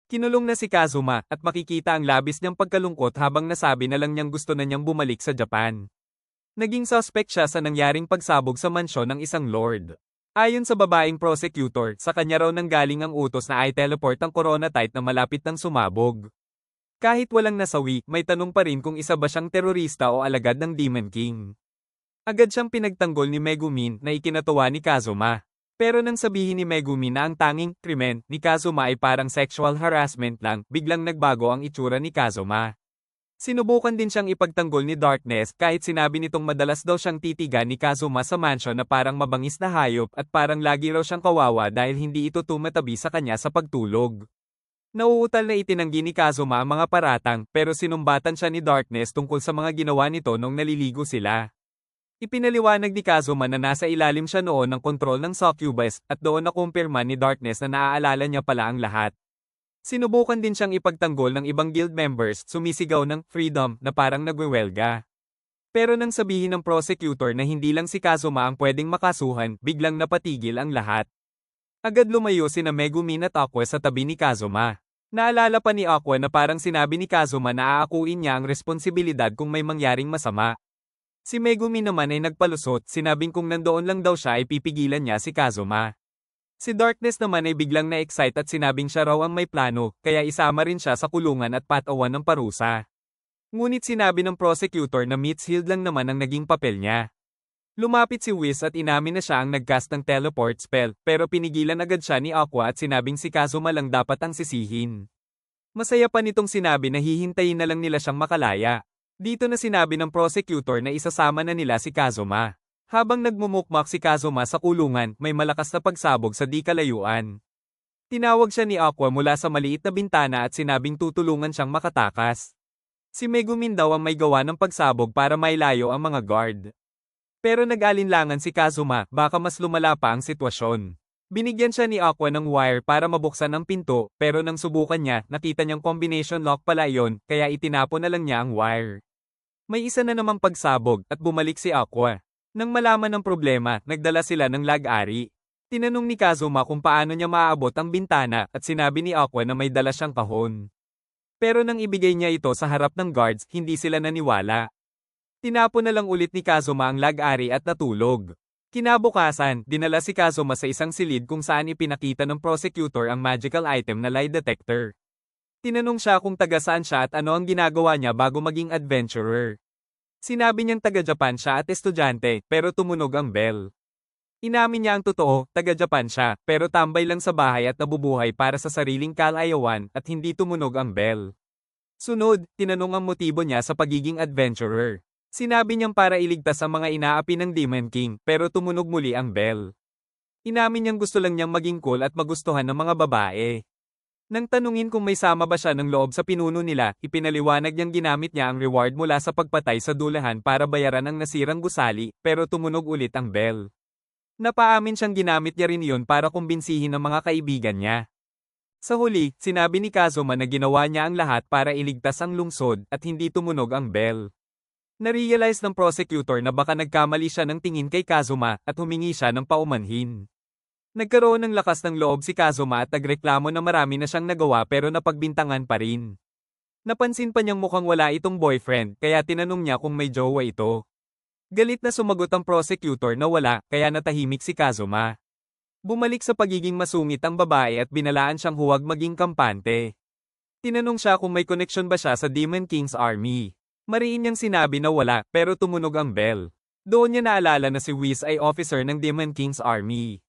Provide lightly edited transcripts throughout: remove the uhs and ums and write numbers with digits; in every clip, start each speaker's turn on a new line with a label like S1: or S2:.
S1: Kinulong na si Kazuma at makikita ang labis niyang pagkalungkot habang nasabi na lang niyang gusto na niyang bumalik sa Japan. Naging suspect siya sa nangyaring pagsabog sa mansyon ng isang lord. Ayon sa babaeng prosecutor, sa kanya raw nanggaling ang utos na i-teleport ang Coronatite na malapit ng sumabog. Kahit walang nasawi, may tanong pa rin kung isa ba siyang terorista o alagad ng Demon King. Agad siyang pinagtanggol ni Megumin na ikinatuwa ni Kazuma. Pero nang sabihin ni Megumin na ang tanging krimen ni Kazuma ay parang sexual harassment lang, biglang nagbago ang itsura ni Kazuma. Sinubukan din siyang ipagtanggol ni Darkness kahit sinabi nitong madalas daw siyang titigan ni Kazuma sa mansion na parang mabangis na hayop at parang lagi raw siyang kawawa dahil hindi ito tumatabi sa kanya sa pagtulog. Nauutal na itinanggi ni Kazuma ang mga paratang pero sinumbatan siya ni Darkness tungkol sa mga ginawa nito nung naliligo sila. Ipinaliwanag ni Kazuma na nasa ilalim siya noon ng kontrol ng succubus at doon nakumpirma ni Darkness na naaalala niya pala ang lahat. Sinubukan din siyang ipagtanggol ng ibang guild members, sumisigaw ng freedom na parang nagwewelga. Pero nang sabihin ng prosecutor na hindi lang si Kazuma ang pwedeng makasuhan, biglang napatigil ang lahat. Agad lumayo sina Megumin at Aqua sa tabi ni Kazuma. Naalala pa ni Aqua na parang sinabi ni Kazuma na aakuin niya ang responsibilidad kung may mangyaring masama. Si Megumin naman ay nagpalusot, sinabing kung nandoon lang daw siya ay pipigilan niya si Kazuma. Si Darkness naman ay biglang na-excite at sinabing siya raw ang may plano, kaya isama rin siya sa kulungan at patawan ng parusa. Ngunit sinabi ng prosecutor na Mitshield lang naman ang naging papel niya. Lumapit si Whis at inamin na siya ang nagcast ng teleport spell, pero pinigilan agad siya ni Aqua at sinabing si Kazuma lang dapat ang sisihin. Masaya pa nitong sinabi na hihintayin na lang nila siyang makalaya. Dito na sinabi ng prosecutor na isasama na nila si Kazuma. Habang nagmumukmak si Kazuma sa kulungan, may malakas na pagsabog sa di kalayuan. Tinawag siya ni Aqua mula sa maliit na bintana at sinabing tutulungan siyang makatakas. Si Megumin daw ang may gawa ng pagsabog para mailayo ang mga guard. Pero nag-alinlangan si Kazuma, baka mas lumala pa ang sitwasyon. Binigyan siya ni Aqua ng wire para mabuksan ang pinto, pero nang subukan niya, nakita niyang combination lock pala iyon, kaya itinapon na lang niya ang wire. May isa na namang pagsabog, at bumalik si Aqua. Nang malaman ng problema, nagdala sila ng lag-ari. Tinanong ni Kazuma kung paano niya maaabot ang bintana at sinabi ni Aqua na may dala siyang kahon. Pero nang ibigay niya ito sa harap ng guards, hindi sila naniwala. Tinapon na lang ulit ni Kazuma ang lag-ari at natulog. Kinabukasan, dinala si Kazuma sa isang silid kung saan ipinakita ng prosecutor ang magical item na lie detector. Tinanong siya kung taga saan siya at ano ang ginagawa niya bago maging adventurer. Sinabi niyang taga-Japan siya at estudyante, pero tumunog ang bell. Inamin niya ang totoo, taga-Japan siya, pero tambay lang sa bahay at nabubuhay para sa sariling kalayawan at hindi tumunog ang bell. Sunod, tinanong ang motibo niya sa pagiging adventurer. Sinabi niyang para iligtas ang mga inaapi ng Demon King, pero tumunog muli ang bell. Inamin niyang gusto lang niyang maging cool at magustuhan ng mga babae. Nang tanungin kung may sama ba siya ng loob sa pinuno nila, ipinaliwanag niyang ginamit niya ang reward mula sa pagpatay sa dulahan para bayaran ang nasirang gusali, pero tumunog ulit ang bell. Napaamin siyang ginamit niya rin iyon para kumbinsihin ang mga kaibigan niya. Sa huli, sinabi ni Kazuma na ginawa niya ang lahat para iligtas ang lungsod at hindi tumunog ang bell. Narealize ng prosecutor na baka nagkamali siya ng tingin kay Kazuma at humingi siya ng paumanhin. Nagkaroon ng lakas ng loob si Kazuma at nagreklamo na marami na siyang nagawa pero napagbintangan pa rin. Napansin pa niyang mukhang wala itong boyfriend kaya tinanong niya kung may jowa ito. Galit na sumagot ang prosecutor na wala kaya natahimik si Kazuma. Bumalik sa pagiging masungit ang babae at binalaan siyang huwag maging kampante. Tinanong siya kung may connection ba siya sa Demon King's army. Mariin niyang sinabi na wala pero tumunog ang bell. Doon niya naalala na si Whis ay officer ng Demon King's army.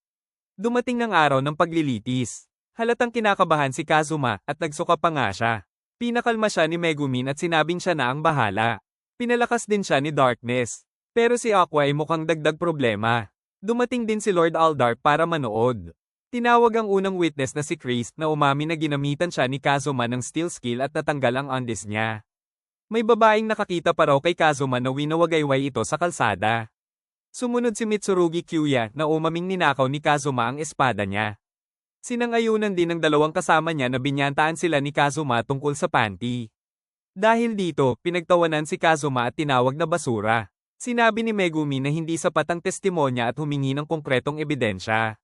S1: Dumating ng araw ng paglilitis. Halatang kinakabahan si Kazuma at nagsuka pa nga siya. Pinakalma siya ni Megumin at sinabing siya na ang bahala. Pinalakas din siya ni Darkness. Pero si Aqua ay mukhang dagdag problema. Dumating din si Lord Aldar para manood. Tinawag ang unang witness na si Chris na umamin na ginamitan siya ni Kazuma ng steel skill at natanggal ang undies niya. May babaeng nakakita pa raw kay Kazuma na winawagayway ito sa kalsada. Sumunod si Mitsurugi Kyuya na umaming ninakaw ni Kazuma ang espada niya. Sinangayunan din ng dalawang kasama niya na binyantaan sila ni Kazuma tungkol sa panty. Dahil dito, pinagtawanan si Kazuma at tinawag na basura. Sinabi ni Megumi na hindi sapat ang testimonya at humingi ng konkretong ebidensya.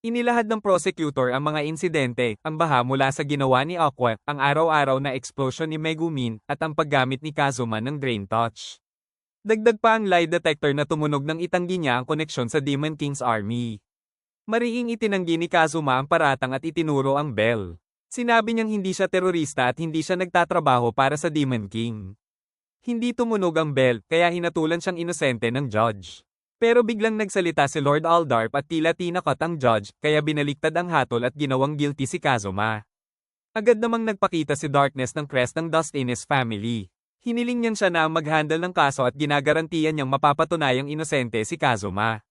S1: Inilahad ng prosecutor ang mga insidente, ang baha mula sa ginawa ni Aqua, ang araw-araw na explosion ni Megumin, at ang paggamit ni Kazuma ng Drain Touch. Dagdag pa ang lie detector na tumunog nang itanggi niya ang koneksyon sa Demon King's army. Mariing itinanggi ni Kazuma ang paratang at itinuro ang bell. Sinabi niyang hindi siya terorista at hindi siya nagtatrabaho para sa Demon King. Hindi tumunog ang bell, kaya hinatulan siyang inosente ng judge. Pero biglang nagsalita si Lord Aldarp at tila tinakot ang judge, kaya binaliktad ang hatol at ginawang guilty si Kazuma. Agad namang nagpakita si Darkness ng crest ng Dust in his family. Hiniling niyan siya na ang mag-handle ng kaso at ginagarantiyan niyang mapapatunayang inosente si Kazuma.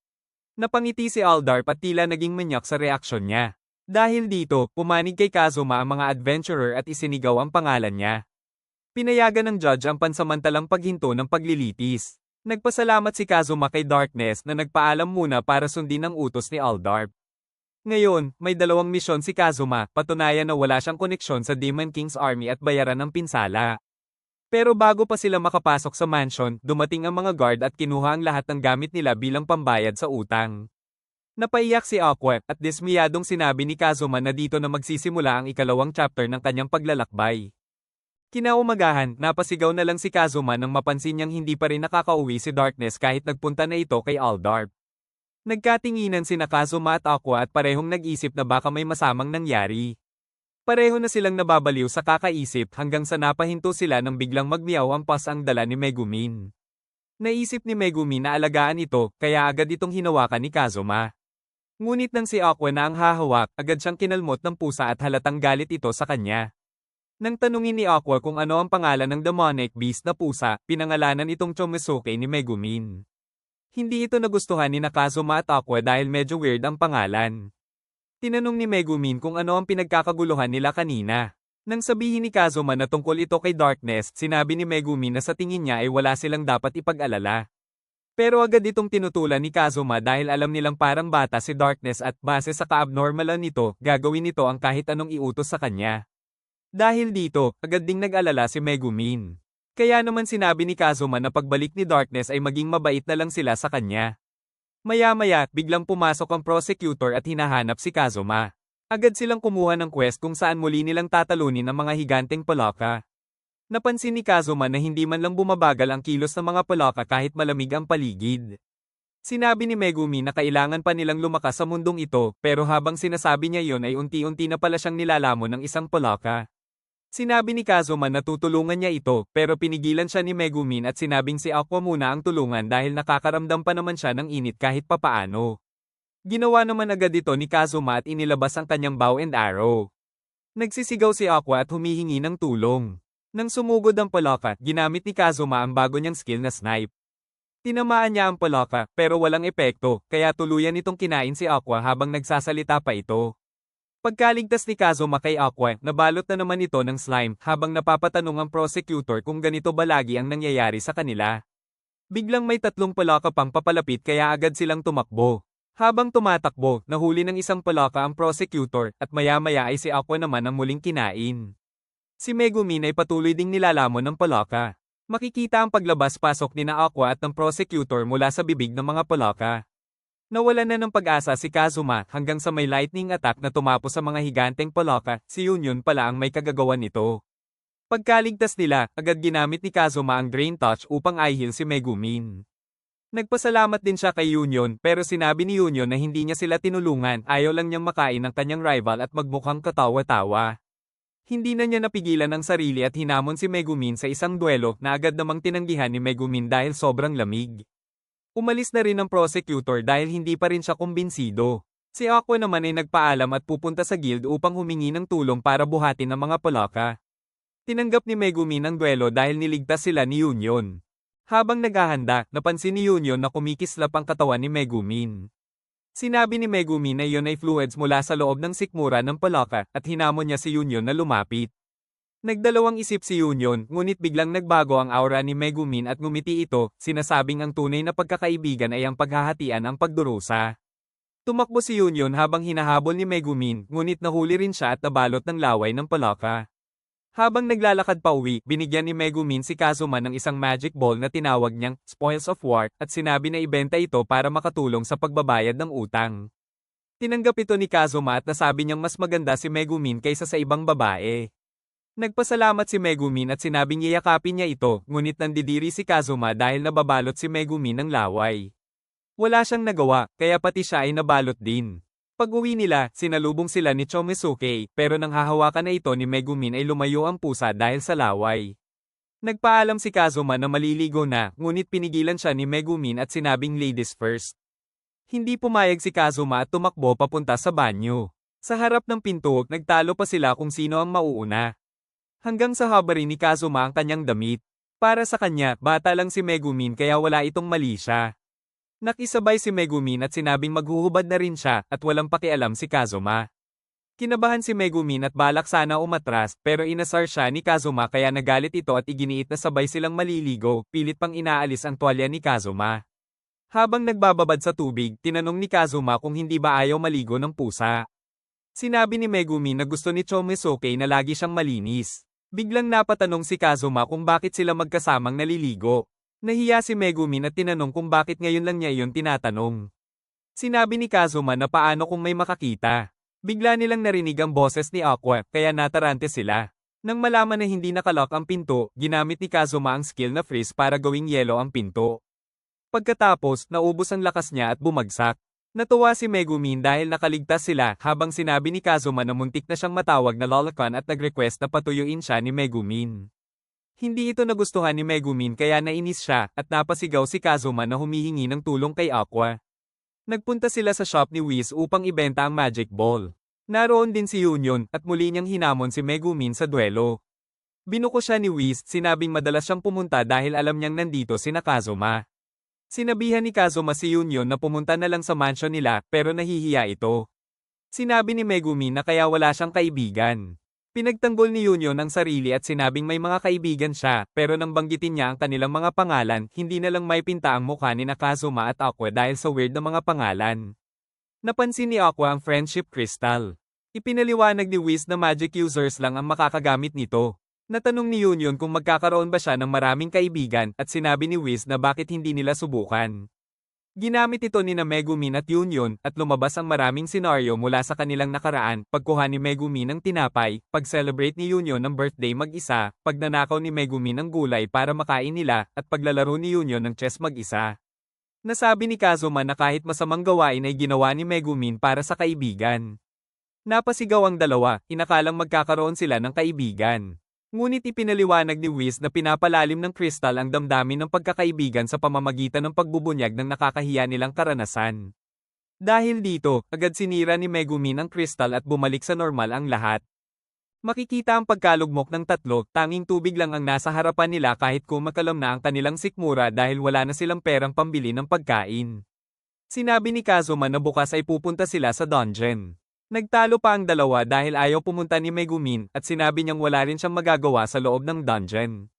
S1: Napangiti si Aldarp at tila naging manyak sa reaksyon niya. Dahil dito, pumanig kay Kazuma ang mga adventurer at isinigaw ang pangalan niya. Pinayagan ng judge ang pansamantalang paghinto ng paglilitis. Nagpasalamat si Kazuma kay Darkness na nagpaalam muna para sundin ang utos ni Aldarp. Ngayon, may dalawang misyon si Kazuma, patunayan na wala siyang koneksyon sa Demon King's army at bayaran ng pinsala. Pero bago pa sila makapasok sa mansion, dumating ang mga guard at kinuha ang lahat ng gamit nila bilang pambayad sa utang. Napaiyak si Aqua at dismiyadong sinabi ni Kazuma na dito na magsisimula ang ikalawang chapter ng kanyang paglalakbay. Kinaumagahan, napasigaw na lang si Kazuma nang mapansin niyang hindi pa rin nakakauwi si Darkness kahit nagpunta na ito kay Aldarp. Nagkatinginan sina Kazuma at Aqua at parehong nag-isip na baka may masamang nangyari. Pareho na silang nababaliw sa kakaisip hanggang sa napahinto sila nang biglang magmiyaw ang pas ang dala ni Megumin. Naisip ni Megumin na alagaan ito, kaya agad itong hinawakan ni Kazuma. Ngunit nang si Aqua na ang hahawak, agad siyang kinalmot ng pusa at halatang galit ito sa kanya. Nang tanungin ni Aqua kung ano ang pangalan ng demonic beast na pusa, pinangalanan itong Chomesuke ni Megumin. Hindi ito nagustuhan ni Kazuma at Aqua dahil medyo weird ang pangalan. Tinanong ni Megumin kung ano ang pinagkakaguluhan nila kanina. Nang sabihin ni Kazuma na tungkol ito kay Darkness, sinabi ni Megumin na sa tingin niya ay wala silang dapat ipag-alala. Pero agad itong tinutulan ni Kazuma dahil alam nilang parang bata si Darkness at base sa ka-abnormalan nito, gagawin nito ang kahit anong iutos sa kanya. Dahil dito, agad ding nag-alala si Megumin. Kaya naman sinabi ni Kazuma na pagbalik ni Darkness ay maging mabait na lang sila sa kanya. Maya-maya, biglang pumasok ang prosecutor at hinahanap si Kazuma. Agad silang kumuha ng quest kung saan muli nilang tatalunin ang mga higanteng palaka. Napansin ni Kazuma na hindi man lang bumabagal ang kilos ng mga palaka kahit malamig ang paligid. Sinabi ni Megumin na kailangan pa nilang lumakas sa mundong ito, pero habang sinasabi niya yon ay unti-unti na pala siyang nilalamon ng isang palaka. Sinabi ni Kazuma na tutulungan niya ito, pero pinigilan siya ni Megumin at sinabing si Aqua muna ang tulungan dahil nakakaramdam pa naman siya ng init kahit papaano. Ginawa naman agad ito ni Kazuma at inilabas ang kanyang bow and arrow. Nagsisigaw si Aqua at humihingi ng tulong. Nang sumugod ang palaka, ginamit ni Kazuma ang bago niyang skill na snipe. Tinamaan niya ang palaka, pero walang epekto, kaya tuluyan itong kinain si Aqua habang nagsasalita pa ito. Pagkaligtas ni Kazuma kay Aqua, nabalot na naman ito ng slime habang napapatanong ang prosecutor kung ganito ba lagi ang nangyayari sa kanila. Biglang may tatlong palaka pang papalapit kaya agad silang tumakbo. Habang tumatakbo, nahuli ng isang palaka ang prosecutor at maya-maya ay si Aqua naman ang muling kinain. Si Megumin ay patuloy ding nilalamon ng palaka. Makikita ang paglabas-pasok ni na Aqua at ng prosecutor mula sa bibig ng mga palaka. Nawalan na ng pag-asa si Kazuma hanggang sa may lightning attack na tumapos sa mga higanteng palaka, si Union pala ang may kagagawan nito. Pagkaligtas nila, agad ginamit ni Kazuma ang Drain Touch upang i-heal si Megumin. Nagpasalamat din siya kay Union pero sinabi ni Union na hindi niya sila tinulungan, ayaw lang niyang makain ng kanyang rival at magmukhang katawa-tawa. Hindi na niya napigilan ang sarili at hinamon si Megumin sa isang duelo na agad namang tinanggihan ni Megumin dahil sobrang lamig. Umalis na rin ang prosecutor dahil hindi pa rin siya kumbinsido. Si Aqua naman ay nagpaalam at pupunta sa guild upang humingi ng tulong para buhatin ang mga palaka. Tinanggap ni Megumin ang duelo dahil niligtas sila ni Union. Habang naghahanda, napansin ni Union na kumikislap ang katawan ni Megumin. Sinabi ni Megumin na iyon ay fluids mula sa loob ng sikmura ng palaka at hinamon niya si Union na lumapit. Nagdalawang isip si Union, ngunit biglang nagbago ang aura ni Megumin at ngumiti ito, sinasabing ang tunay na pagkakaibigan ay ang paghahatian ang pagdurusa. Tumakbo si Union habang hinahabol ni Megumin, ngunit nahuli rin siya at nabalot ng laway ng palaka. Habang naglalakad pa uwi, binigyan ni Megumin si Kazuma ng isang magic ball na tinawag niyang Spoils of War at sinabi na ibenta ito para makatulong sa pagbabayad ng utang. Tinanggap ito ni Kazuma at nasabi niyang mas maganda si Megumin kaysa sa ibang babae. Nagpasalamat si Megumin at sinabing yayakapin niya ito, ngunit nandidiri si Kazuma dahil nababalot si Megumin ng laway. Wala siyang nagawa, kaya pati siya ay nabalot din. Pag-uwi nila, sinalubong sila ni Chomesuke, pero nang hahawakan na ito ni Megumin ay lumayo ang pusa dahil sa laway. Nagpaalam si Kazuma na maliligo na, ngunit pinigilan siya ni Megumin at sinabing ladies first. Hindi pumayag si Kazuma at tumakbo papunta sa banyo. Sa harap ng pinto, nagtalo pa sila kung sino ang mauuna. Hanggang sa habarin ni Kazuma ang kanyang damit. Para sa kanya, bata lang si Megumin kaya wala itong mali siya. Nakisabay si Megumin at sinabing maghuhubad na rin siya at walang pakialam si Kazuma. Kinabahan si Megumin at balak sana umatras pero inasar siya ni Kazuma kaya nagalit ito at iginiit na sabay silang maliligo, pilit pang inaalis ang tuwalya ni Kazuma. Habang nagbababad sa tubig, tinanong ni Kazuma kung hindi ba ayaw maligo ng pusa. Sinabi ni Megumin na gusto ni Chomesuke na lagi siyang malinis. Biglang napatanong si Kazuma kung bakit sila magkasamang naliligo. Nahiya si Megumin at tinanong kung bakit ngayon lang niya iyon tinatanong. Sinabi ni Kazuma na paano kung may makakita. Bigla nilang narinig ang boses ni Aqua, kaya natarante sila. Nang malaman na hindi nakalock ang pinto, ginamit ni Kazuma ang skill na freeze para gawing yelo ang pinto. Pagkatapos, naubos ang lakas niya at bumagsak. Natuwa si Megumin dahil nakaligtas sila habang sinabi ni Kazuma na muntik na siyang matawag na lolicon at nag-request na patuyuin siya ni Megumin. Hindi ito nagustuhan ni Megumin kaya nainis siya at napasigaw si Kazuma na humihingi ng tulong kay Aqua. Nagpunta sila sa shop ni Whis upang ibenta ang Magic Ball. Naroon din si Union at muli niyang hinamon si Megumin sa duelo. Binuko siya ni Whis, sinabing madalas siyang pumunta dahil alam niyang nandito si Kazuma. Sinabihan ni Kazuma si Union na pumunta na lang sa mansion nila pero nahihiya ito. Sinabi ni Megumin na kaya wala siyang kaibigan. Pinagtanggol ni Union ang sarili at sinabing may mga kaibigan siya pero nang banggitin niya ang kanilang mga pangalan, hindi na lang may pinta ang mukha ni Kazuma at Aqua dahil sa weird na mga pangalan. Napansin ni Aqua ang friendship crystal. Ipinaliwanag ni Whis na magic users lang ang makakagamit nito. Natanong ni Union kung magkakaroon ba siya ng maraming kaibigan at sinabi ni Whis na bakit hindi nila subukan. Ginamit ito ni Megumin at Union at lumabas ang maraming senaryo mula sa kanilang nakaraan, pagkuha ni Megumin ng tinapay, pag-celebrate ni Union ng birthday mag-isa, pagnanakaw ni Megumin ng gulay para makain nila, at paglalaro ni Union ng chess mag-isa. Nasabi ni Kazuma na kahit masamang gawain ay ginawa ni Megumin para sa kaibigan. Napasigaw ang dalawa, inakalang magkakaroon sila ng kaibigan. Ngunit ipinaliwanag ni Whis na pinapalalim ng crystal ang damdamin ng pagkakaibigan sa pamamagitan ng pagbubunyag ng nakakahiya nilang karanasan. Dahil dito, agad sinira ni Megumin ang crystal at bumalik sa normal ang lahat. Makikita ang pagkalugmok ng tatlo, tanging tubig lang ang nasa harapan nila kahit kumakalam na ang kanilang sikmura dahil wala na silang perang pambili ng pagkain. Sinabi ni Kazuma na bukas ay pupunta sila sa dungeon. Nagtalo pa ang dalawa dahil ayaw pumunta ni Megumin at sinabi niyang wala rin siyang magagawa sa loob ng dungeon.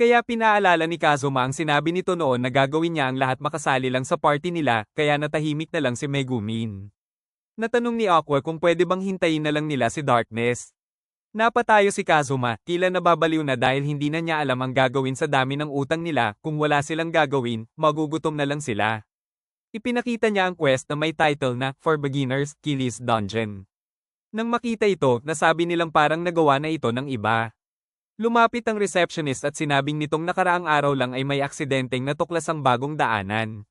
S1: Kaya pinaalala ni Kazuma ang sinabi nito noon na gagawin niya ang lahat makasali lang sa party nila, kaya natahimik na lang si Megumin. Natanong ni Aqua kung pwede bang hintayin na lang nila si Darkness. Napatayo si Kazuma, tila nababaliw na dahil hindi na niya alam ang gagawin sa dami ng utang nila, kung wala silang gagawin, magugutom na lang sila. Ipinakita niya ang quest na may title na For Beginners, Killy's Dungeon. Nang makita ito, nasabi nilang parang nagawa na ito ng iba. Lumapit ang receptionist at sinabing nitong nakaraang araw lang ay may aksidenteng natuklas ang bagong daanan.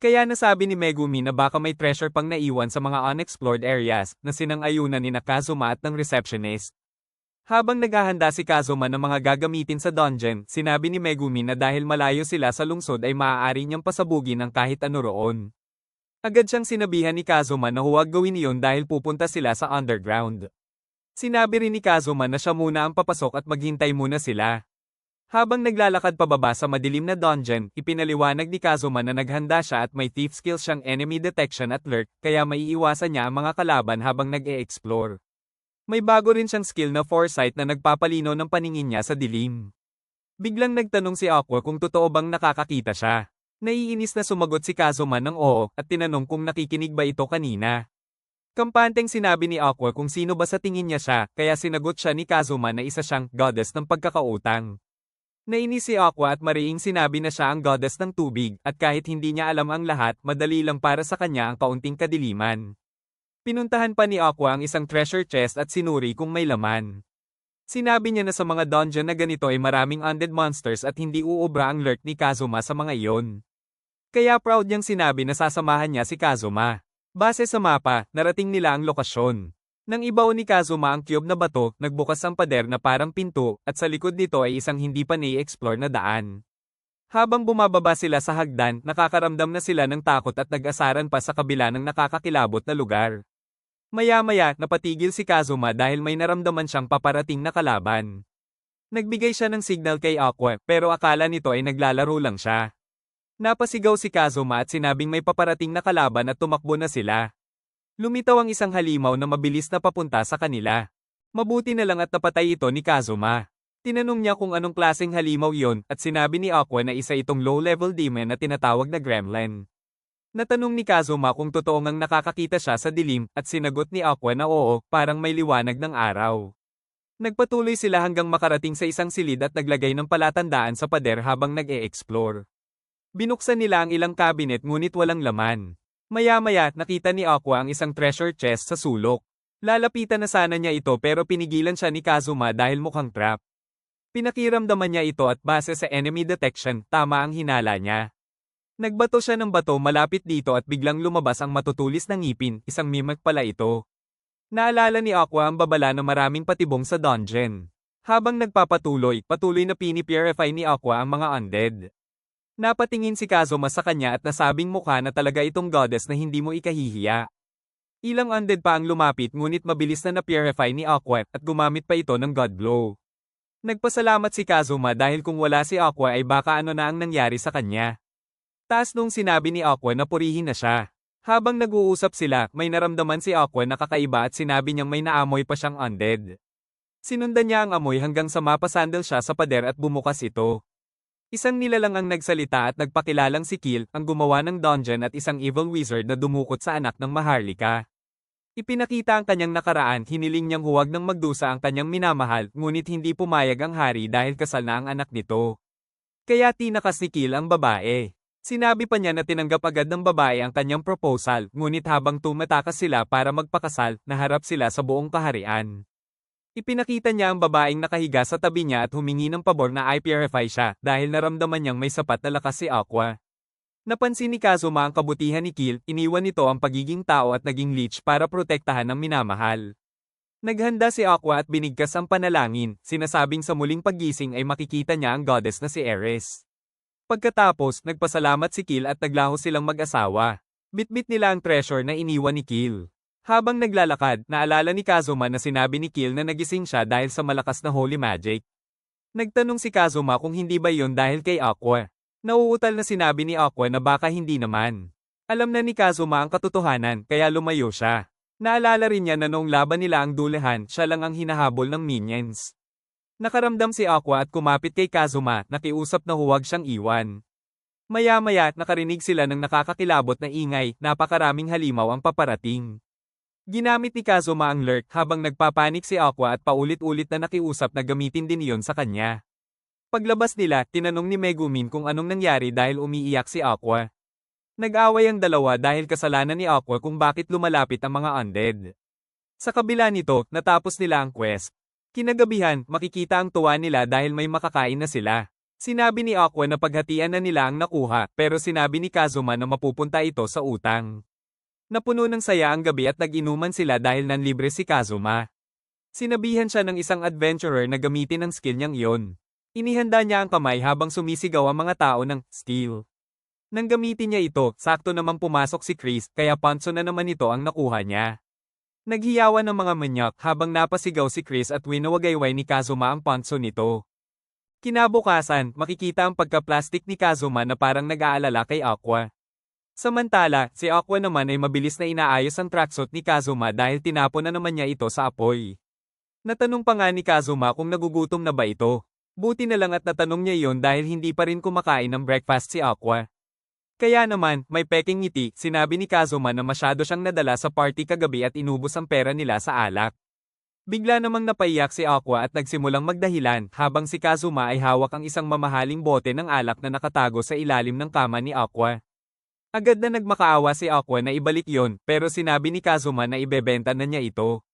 S1: Kaya nasabi ni Megumi na baka may treasure pang naiwan sa mga unexplored areas na sinang-ayunan ni Kazuma at ng receptionist. Habang naghahanda si Kazuma ng mga gagamitin sa dungeon, sinabi ni Megumi na dahil malayo sila sa lungsod ay maaari niyang pasabugin ang kahit ano roon. Agad siyang sinabihan ni Kazuma na huwag gawin iyon dahil pupunta sila sa underground. Sinabi rin ni Kazuma na siya muna ang papasok at maghintay muna sila. Habang naglalakad pababa sa madilim na dungeon, ipinaliwanag ni Kazuma na naghanda siya at may thief skills siyang enemy detection at lurk, kaya maiiwasan niya ang mga kalaban habang nag-e-explore. May bago rin siyang skill na foresight na nagpapalino ng paningin niya sa dilim. Biglang nagtanong si Aqua kung totoo bang nakakakita siya. Naiinis na sumagot si Kazuma ng oo at tinanong kung nakikinig ba ito kanina. Kampanteng sinabi ni Aqua kung sino ba sa tingin niya siya, kaya sinagot siya ni Kazuma na isa siyang goddess ng pagkakautang. Nainis si Aqua at mariing sinabi na siya ang goddess ng tubig at kahit hindi niya alam ang lahat, madali lang para sa kanya ang kaunting kadiliman. Pinuntahan pa ni Aqua ang isang treasure chest at sinuri kung may laman. Sinabi niya na sa mga dungeon na ganito ay maraming undead monsters at hindi uubra ang lurk ni Kazuma sa mga iyon. Kaya proud niyang sinabi na sasamahan niya si Kazuma. Base sa mapa, narating nila ang lokasyon. Nang ibaon ni Kazuma ang cube na bato, nagbukas ang pader na parang pinto, at sa likod nito ay isang hindi pa na-explore na daan. Habang bumababa sila sa hagdan, nakakaramdam na sila ng takot at nag-asaran pa sa kabila ng nakakakilabot na lugar. Maya-maya, napatigil si Kazuma dahil may naramdaman siyang paparating na kalaban. Nagbigay siya ng signal kay Aqua, pero akala nito ay naglalaro lang siya. Napasigaw si Kazuma at sinabing may paparating na kalaban at tumakbo na sila. Lumitaw ang isang halimaw na mabilis na papunta sa kanila. Mabuti na lang at napatay ito ni Kazuma. Tinanong niya kung anong klaseng halimaw yon at sinabi ni Aqua na isa itong low-level demon na tinatawag na gremlin. Natanong ni Kazuma kung totoo ngang nakakakita siya sa dilim at sinagot ni Aqua na oo, parang may liwanag ng araw. Nagpatuloy sila hanggang makarating sa isang silid at naglagay ng palatandaan sa pader habang nag-e-explore. Binuksan nila ang ilang cabinet ngunit walang laman. Maya-maya, nakita ni Aqua ang isang treasure chest sa sulok. Lalapitan na sana niya ito pero pinigilan siya ni Kazuma dahil mukhang trap. Pinakiramdaman niya ito at base sa enemy detection, tama ang hinala niya. Nagbato siya ng bato malapit dito at biglang lumabas ang matutulis na ngipin, isang mimic pala ito. Naalala ni Aqua ang babala na maraming patibong sa dungeon. Habang nagpapatuloy, patuloy na pinipurify ni Aqua ang mga undead. Napatingin si Kazuma sa kanya at nasabing mukha na talaga itong goddess na hindi mo ikahihiya. Ilang undead pa ang lumapit ngunit mabilis na na-purify ni Aqua at gumamit pa ito ng God Blow. Nagpasalamat si Kazuma dahil kung wala si Aqua ay baka ano na ang nangyari sa kanya. Taas nung sinabi ni Aqua na purihin na siya. Habang nag-uusap sila, may naramdaman si Aqua na kakaiba at sinabi niyang may naamoy pa siyang undead. Sinundan niya ang amoy hanggang sa mapasandal siya sa pader at bumukas ito. Isang nilalang ang nagsalita at nagpakilalang si Kill, ang gumawa ng dungeon at isang evil wizard na dumukot sa anak ng Maharlika. Ipinakita ang kanyang nakaraan, hiniling niyang huwag nang magdusa ang kanyang minamahal, ngunit hindi pumayag ang hari dahil kasal na ang anak nito. Kaya tinakas ni Kill ang babae. Sinabi pa niya na tinanggap agad ng babae ang kanyang proposal, ngunit habang tumatakas sila para magpakasal, naharap sila sa buong kaharian. Ipinakita niya ang babaeng nakahiga sa tabi niya at humingi ng pabor na i-purify siya dahil naramdaman niyang may sapat na lakas si Aqua. Napansin ni Kazuma ang kabutihan ni Kill, iniwan nito ang pagiging tao at naging leech para protektahan ang minamahal. Naghanda si Aqua at binigkas ang panalangin, sinasabing sa muling paggising ay makikita niya ang goddess na si Ares. Pagkatapos, nagpasalamat si Kill at naglaho silang mag-asawa. Bitbit nila ang treasure na iniwan ni Kill. Habang naglalakad, naalala ni Kazuma na sinabi ni Kill na nagising siya dahil sa malakas na holy magic. Nagtanong si Kazuma kung hindi ba yon dahil kay Aqua. Nauutal na sinabi ni Aqua na baka hindi naman. Alam na ni Kazuma ang katotohanan, kaya lumayo siya. Naalala rin niya na noong laban nila ang dulehan, siya lang ang hinahabol ng minions. Nakaramdam si Aqua at kumapit kay Kazuma, nakiusap na huwag siyang iwan. Maya-maya, nakarinig sila ng nakakakilabot na ingay, napakaraming halimaw ang paparating. Ginamit ni Kazuma ang lurk habang nagpapanik si Aqua at paulit-ulit na nakiusap na gamitin din iyon sa kanya. Paglabas nila, tinanong ni Megumin kung anong nangyari dahil umiiyak si Aqua. Nag-away ang dalawa dahil kasalanan ni Aqua kung bakit lumalapit ang mga undead. Sa kabila nito, natapos nila ang quest. Kinagabihan, makikita ang tuwa nila dahil may makakain na sila. Sinabi ni Aqua na paghatian na nila ang nakuha, pero sinabi ni Kazuma na mapupunta ito sa utang. Napuno ng saya ang gabi at nag-inuman sila dahil nanlibre si Kazuma. Sinabihan siya ng isang adventurer na gamitin ang skill niyang iyon. Inihanda niya ang kamay habang sumisigaw ang mga tao ng skill. Nang gamitin niya ito, sakto namang pumasok si Chris, kaya panso na naman ito ang nakuha niya. Naghiyawan ng mga manyak habang napasigaw si Chris at winawagayway ni Kazuma ang panso nito. Kinabukasan, makikita ang pagka-plastic ni Kazuma na parang nag-aalala kay Aqua. Samantala, si Aqua naman ay mabilis na inaayos ang tracksuit ni Kazuma dahil tinapon na naman niya ito sa apoy. Natanong pa nga ni Kazuma kung nagugutom na ba ito. Buti na lang at natanong niya iyon dahil hindi pa rin kumakain ng breakfast si Aqua. Kaya naman, may peking ngiti, sinabi ni Kazuma na masyado siyang nadala sa party kagabi at inubos ang pera nila sa alak. Bigla namang napaiyak si Aqua at nagsimulang magdahilan habang si Kazuma ay hawak ang isang mamahaling bote ng alak na nakatago sa ilalim ng kama ni Aqua. Agad na nagmakaawa si Aqua na ibalik yon, pero sinabi ni Kazuma na ibebenta na niya ito.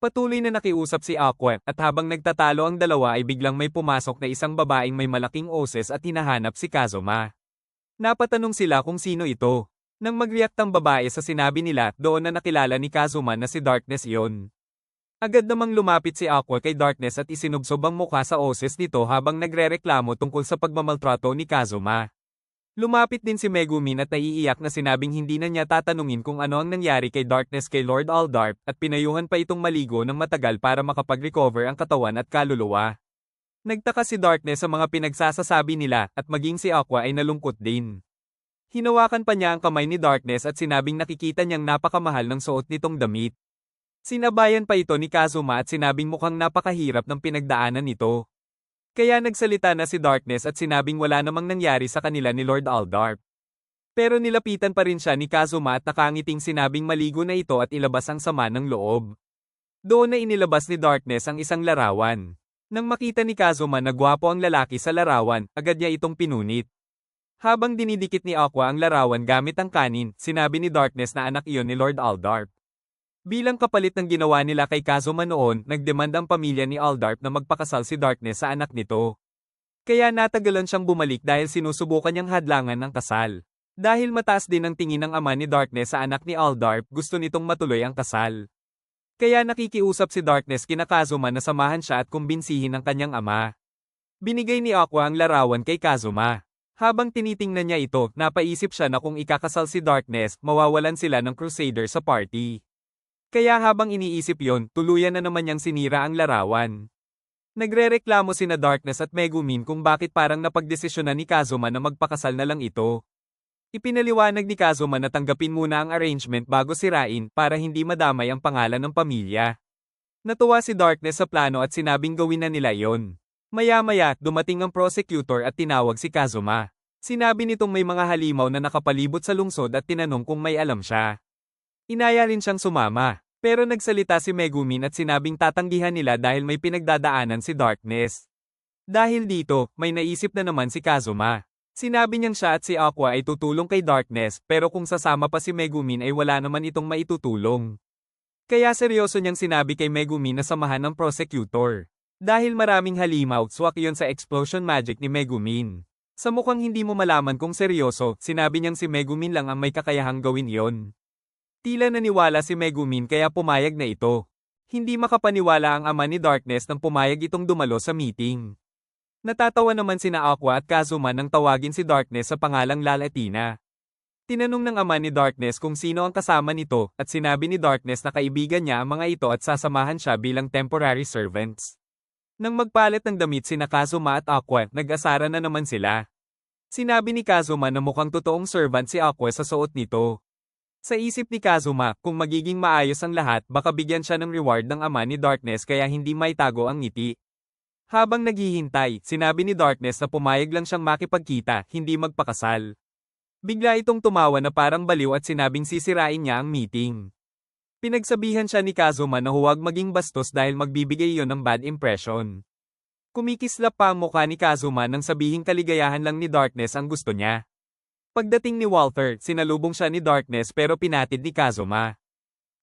S1: Patuloy na nakiusap si Aqua, at habang nagtatalo ang dalawa ay biglang may pumasok na isang babaeng may malaking oses at hinahanap si Kazuma. Napatanong sila kung sino ito. Nang mag-react ang babae sa sinabi nila, doon na nakilala ni Kazuma na si Darkness iyon. Agad namang lumapit si Aqua kay Darkness at isinubsob ang mukha sa oses nito habang nagrereklamo tungkol sa pagmamaltrato ni Kazuma. Lumapit din si Megumin at naiiyak na sinabing hindi na niya tatanungin kung ano ang nangyari kay Darkness kay Lord Aldarp at pinayuhan pa itong maligo ng matagal para makapag-recover ang katawan at kaluluwa. Nagtaka si Darkness sa mga pinagsasasabi nila at maging si Aqua ay nalungkot din. Hinawakan pa niya ang kamay ni Darkness at sinabing nakikita niyang napakamahal ng suot nitong damit. Sinabayan pa ito ni Kazuma at sinabing mukhang napakahirap ng pinagdaanan nito. Kaya nagsalita na si Darkness at sinabing wala namang nangyari sa kanila ni Lord Aldarp. Pero nilapitan pa rin siya ni Kazuma at nakangiting sinabing maligo na ito at ilabas ang sama ng loob. Doon na inilabas ni Darkness ang isang larawan. Nang makita ni Kazuma na gwapo ang lalaki sa larawan, agad niya itong pinunit. Habang dinidikit ni Aqua ang larawan gamit ang kanin, sinabi ni Darkness na anak iyon ni Lord Aldarp. Bilang kapalit ng ginawa nila kay Kazuma noon, nagdemand ang pamilya ni Aldarp na magpakasal si Darkness sa anak nito. Kaya natagalan siyang bumalik dahil sinusubukan niyang hadlangan ng kasal. Dahil mataas din ang tingin ng ama ni Darkness sa anak ni Aldarp, gusto nitong matuloy ang kasal. Kaya nakikiusap si Darkness kina Kazuma na samahan siya at kumbinsihin ang kanyang ama. Binigay ni Aqua ang larawan kay Kazuma. Habang tinitingnan niya ito, napaisip siya na kung ikakasal si Darkness, mawawalan sila ng Crusader sa party. Kaya habang iniisip yon, tuluyan na naman niyang sinira ang larawan. Nagrereklamo sina Darkness at Megumin kung bakit parang napagdesisyonan ni Kazuma na magpakasal na lang ito. Ipinaliwanag ni Kazuma na tanggapin muna ang arrangement bago sirain para hindi madamay ang pangalan ng pamilya. Natuwa si Darkness sa plano at sinabing gawin na nila yon. Maya-maya, dumating ang prosecutor at tinawag si Kazuma. Sinabi nitong may mga halimaw na nakapalibot sa lungsod at tinanong kung may alam siya. Inaya rin siyang sumama, pero nagsalita si Megumin at sinabing tatanggihan nila dahil may pinagdadaanan si Darkness. Dahil dito, may naisip na naman si Kazuma. Sinabi niyang siya at si Aqua ay tutulong kay Darkness pero kung sasama pa si Megumin ay wala naman itong maitutulong. Kaya seryoso niyang sinabi kay Megumin na samahan ng prosecutor. Dahil maraming halimaw, swak yon sa explosion magic ni Megumin. Sa mukhang hindi mo malaman kung seryoso, sinabi niyang si Megumin lang ang may kakayahang gawin yon. Tila naniwala si Megumin kaya pumayag na ito. Hindi makapaniwala ang ama ni Darkness nang pumayag itong dumalo sa meeting. Natatawa naman sina Aqua at Kazuma nang tawagin si Darkness sa pangalang Lalatina. Tinanong ng ama ni Darkness kung sino ang kasama nito at sinabi ni Darkness na kaibigan niya ang mga ito at sasamahan siya bilang temporary servants. Nang magpalit ng damit sina Kazuma at Aqua, nag-asara na naman sila. Sinabi ni Kazuma na mukhang totoong servant si Aqua sa suot nito. Sa isip ni Kazuma, kung magiging maayos ang lahat, baka bigyan siya ng reward ng ama ni Darkness kaya hindi maitago ang ngiti. Habang naghihintay, sinabi ni Darkness na pumayag lang siyang makipagkita, hindi magpakasal. Bigla itong tumawa na parang baliw at sinabing sisirain niya ang meeting. Pinagsabihan siya ni Kazuma na huwag maging bastos dahil magbibigay iyon ng bad impression. Kumikislap pa ang mukha ni Kazuma nang sabihing kaligayahan lang ni Darkness ang gusto niya. Pagdating ni Walter, sinalubong siya ni Darkness pero pinatid ni Kazuma.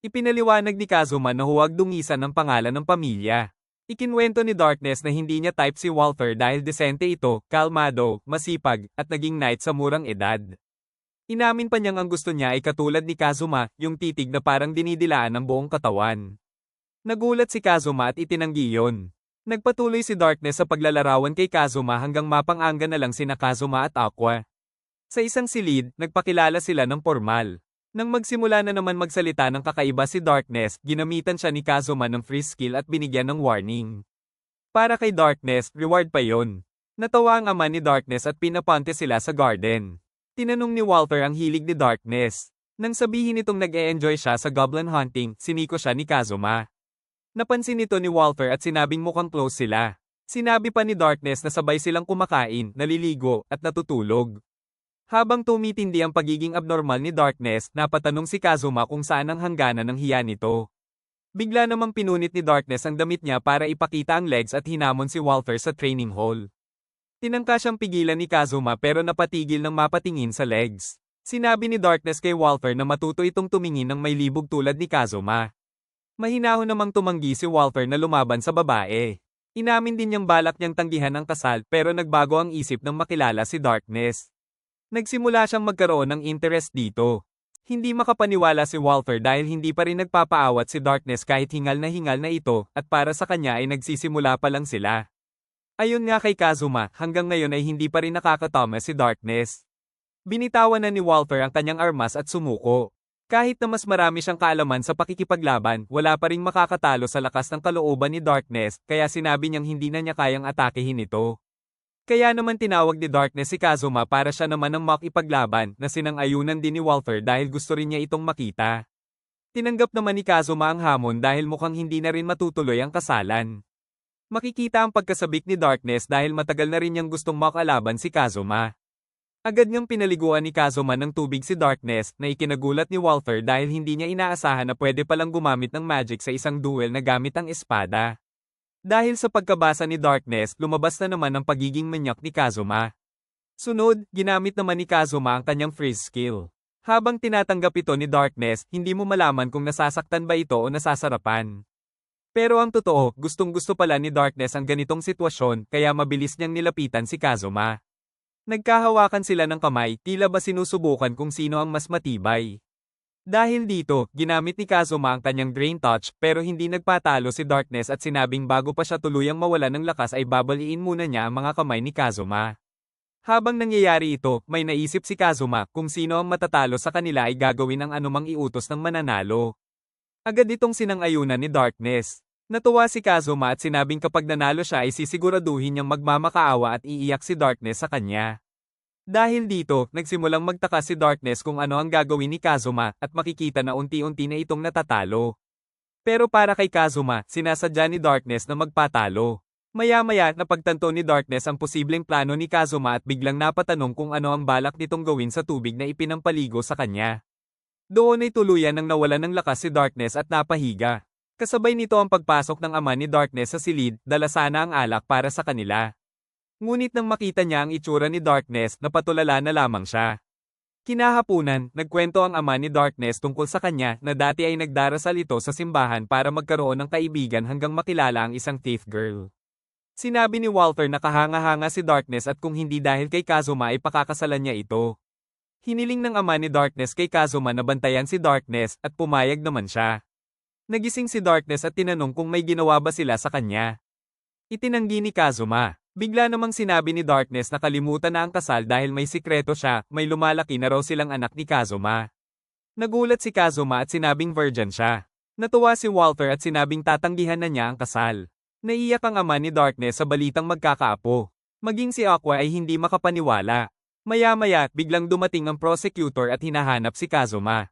S1: Ipinaliwanag ni Kazuma na huwag dungisan ang pangalan ng pamilya. Ikinwento ni Darkness na hindi niya type si Walter dahil desente ito, kalmado, masipag, at naging knight sa murang edad. Inamin pa niyang ang gusto niya ay katulad ni Kazuma, yung titig na parang dinidilaan ng buong katawan. Nagulat si Kazuma at itinanggi yon. Nagpatuloy si Darkness sa paglalarawan kay Kazuma hanggang mapang-angga na lang sina Kazuma at Aqua. Sa isang silid, nagpakilala sila ng formal. Nang magsimula na naman magsalita ng kakaiba si Darkness, ginamitan siya ni Kazuma ng free skill at binigyan ng warning. Para kay Darkness, reward pa yon. Natawa ang ama ni Darkness at pinapante sila sa garden. Tinanong ni Walter ang hilig ni Darkness. Nang sabihin nitong nag-e-enjoy siya sa goblin hunting, siniko siya ni Kazuma. Napansin nito ni Walter at sinabing mukhang close sila. Sinabi pa ni Darkness na sabay silang kumakain, naliligo, at natutulog. Habang tumitindi ang pagiging abnormal ni Darkness, napatanong si Kazuma kung saan ang hangganan ng hiya nito. Bigla namang pinunit ni Darkness ang damit niya para ipakita ang legs at hinamon si Walter sa training hall. Tinangka siyang pigilan ni Kazuma pero napatigil ng mapatingin sa legs. Sinabi ni Darkness kay Walter na matuto itong tumingin ng may libog tulad ni Kazuma. Mahinahon namang tumanggi si Walter na lumaban sa babae. Inamin din niyang balak niyang tanggihan ang kasal pero nagbago ang isip nang makilala si Darkness. Nagsimula siyang magkaroon ng interest dito. Hindi makapaniwala si Walter dahil hindi pa rin nagpapaawat si Darkness kahit hingal na ito at para sa kanya ay nagsisimula pa lang sila. Ayon nga kay Kazuma, hanggang ngayon ay hindi pa rin nakakatama si Darkness. Binitawan na ni Walter ang kanyang armas at sumuko. Kahit na mas marami siyang kaalaman sa pakikipaglaban, wala pa ring makakatalo sa lakas ng kalooban ni Darkness kaya sinabi niyang hindi na niya kayang atakehin ito. Kaya naman tinawag ni Darkness si Kazuma para siya naman ang makipaglaban na sinang-ayunan din ni Walter dahil gusto rin niya itong makita. Tinanggap naman ni Kazuma ang hamon dahil mukhang hindi na rin matutuloy ang kasalan. Makikita ang pagkasabik ni Darkness dahil matagal na rin niyang gustong makalaban si Kazuma. Agad niyang pinaliguan ni Kazuma ng tubig si Darkness na ikinagulat ni Walter dahil hindi niya inaasahan na pwede palang gumamit ng magic sa isang duel na gamit ang espada. Dahil sa pagkabasa ni Darkness, lumabas na naman ang pagiging manyak ni Kazuma. Sunod, ginamit naman ni Kazuma ang kanyang freeze skill. Habang tinatanggap ito ni Darkness, hindi mo malaman kung nasasaktan ba ito o nasasarapan. Pero ang totoo, gustong-gusto pala ni Darkness ang ganitong sitwasyon kaya mabilis niyang nilapitan si Kazuma. Nagkahawakan sila ng kamay, tila ba sinusubukan kung sino ang mas matibay. Dahil dito, ginamit ni Kazuma ang kanyang Drain Touch pero hindi nagpatalo si Darkness at sinabing bago pa siya tuluyang mawala ng lakas ay babaliin muna niya ang mga kamay ni Kazuma. Habang nangyayari ito, may naisip si Kazuma kung sino ang matatalo sa kanila ay gagawin ang anumang iutos ng mananalo. Agad itong sinang-ayunan ni Darkness. Natuwa si Kazuma at sinabing kapag nanalo siya ay sisiguraduhin niyang magmamakaawa at iiyak si Darkness sa kanya. Dahil dito, nagsimulang magtaka si Darkness kung ano ang gagawin ni Kazuma at makikita na unti-unti na itong natatalo. Pero para kay Kazuma, sinasadya ni Darkness na magpatalo. Maya-maya, napagtanto ni Darkness ang posibleng plano ni Kazuma at biglang napatanong kung ano ang balak nitong gawin sa tubig na ipinampaligo sa kanya. Doon ay tuluyan nang nawalan ng lakas si Darkness at napahiga. Kasabay nito ang pagpasok ng ama ni Darkness sa silid, dala sana ang alak para sa kanila. Ngunit nang makita niya ang itsura ni Darkness, napatulala na lamang siya. Kinahapunan, nagkwento ang ama ni Darkness tungkol sa kanya na dati ay nagdarasal ito sa simbahan para magkaroon ng kaibigan hanggang makilala ang isang thief girl. Sinabi ni Walter na kahanga-hanga si Darkness at kung hindi dahil kay Kazuma ay pakakasalan niya ito. Hiniling ng ama ni Darkness kay Kazuma na bantayan si Darkness at pumayag naman siya. Nagising si Darkness at tinanong kung may ginawa ba sila sa kanya. Itinanggi ni Kazuma. Bigla namang sinabi ni Darkness na kalimutan na ang kasal dahil may sikreto siya, may lumalaki na raw silang anak ni Kazuma. Nagulat si Kazuma at sinabing virgin siya. Natuwa si Walter at sinabing tatanggihan na niya ang kasal. Naiyak ang ama ni Darkness sa balitang magkakaapo. Maging si Aqua ay hindi makapaniwala. Maya-maya, biglang dumating ang prosecutor at hinahanap si Kazuma.